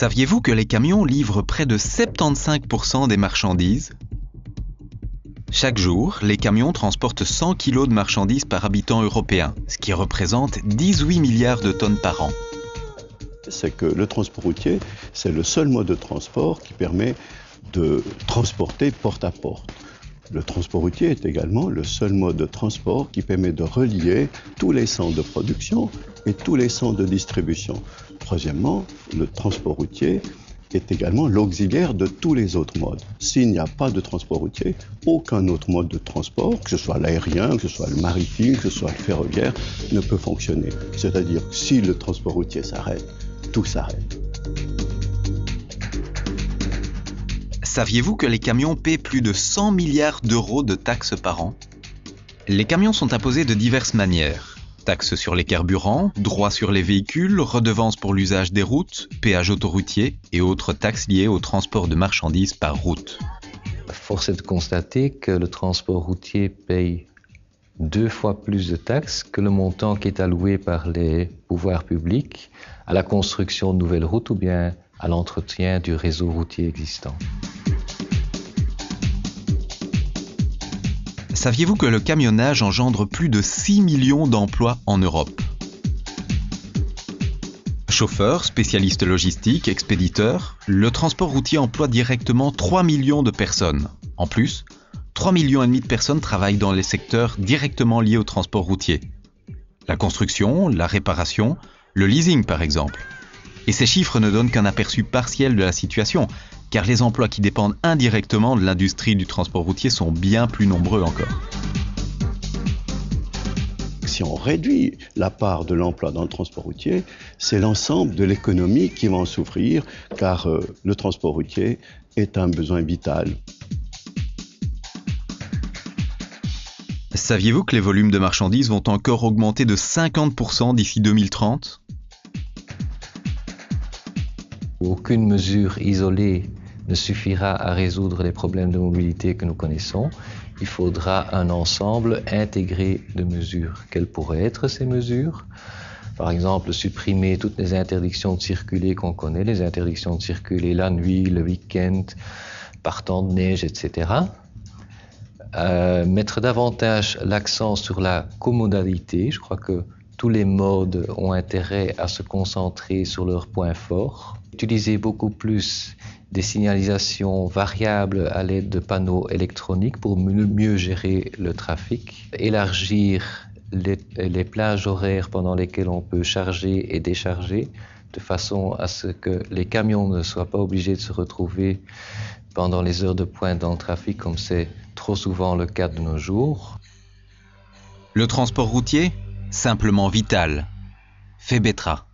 Saviez-vous que les camions livrent près de 75% des marchandises ? Chaque jour, les camions transportent 100 kg de marchandises par habitant européen, ce qui représente 18 milliards de tonnes par an. C'est que le transport routier, c'est le seul mode de transport qui permet de transporter porte à porte. Le transport routier est également le seul mode de transport qui permet de relier tous les centres de production et tous les centres de distribution. Troisièmement, le transport routier est également l'auxiliaire de tous les autres modes. S'il n'y a pas de transport routier, aucun autre mode de transport, que ce soit l'aérien, que ce soit le maritime, que ce soit le ferroviaire, ne peut fonctionner. C'est-à-dire que si le transport routier s'arrête, tout s'arrête. Saviez-vous que les camions paient plus de 100 milliards d'euros de taxes par an ? Les camions sont imposés de diverses manières. Taxes sur les carburants, droits sur les véhicules, redevances pour l'usage des routes, péages autoroutiers et autres taxes liées au transport de marchandises par route. Force est de constater que le transport routier paye 2 fois plus de taxes que le montant qui est alloué par les pouvoirs publics à la construction de nouvelles routes ou bien à l'entretien du réseau routier existant. Saviez-vous que le camionnage engendre plus de 6 millions d'emplois en Europe ? Chauffeurs, spécialistes logistiques, expéditeurs, le transport routier emploie directement 3 millions de personnes. En plus, 3,5 millions de personnes travaillent dans les secteurs directement liés au transport routier. La construction, la réparation, le leasing par exemple. Et ces chiffres ne donnent qu'un aperçu partiel de la situation, car les emplois qui dépendent indirectement de l'industrie du transport routier sont bien plus nombreux encore. Si on réduit la part de l'emploi dans le transport routier, c'est l'ensemble de l'économie qui va en souffrir, car le transport routier est un besoin vital. Saviez-vous que les volumes de marchandises vont encore augmenter de 50% d'ici 2030 ? Aucune mesure isolée ne suffira à résoudre les problèmes de mobilité que nous connaissons. Il faudra un ensemble intégré de mesures. Quelles pourraient être ces mesures ? Par exemple, supprimer toutes les interdictions de circuler qu'on connaît, les interdictions de circuler la nuit, le week-end, par temps de neige, etc. Mettre davantage l'accent sur la comodalité. Je crois que tous les modes ont intérêt à se concentrer sur leurs points forts. Utiliser beaucoup plus des signalisations variables à l'aide de panneaux électroniques pour mieux gérer le trafic. Élargir les plages horaires pendant lesquelles on peut charger et décharger, de façon à ce que les camions ne soient pas obligés de se retrouver pendant les heures de pointe dans le trafic, comme c'est trop souvent le cas de nos jours. Le transport routier ? Simplement vital. Febetra.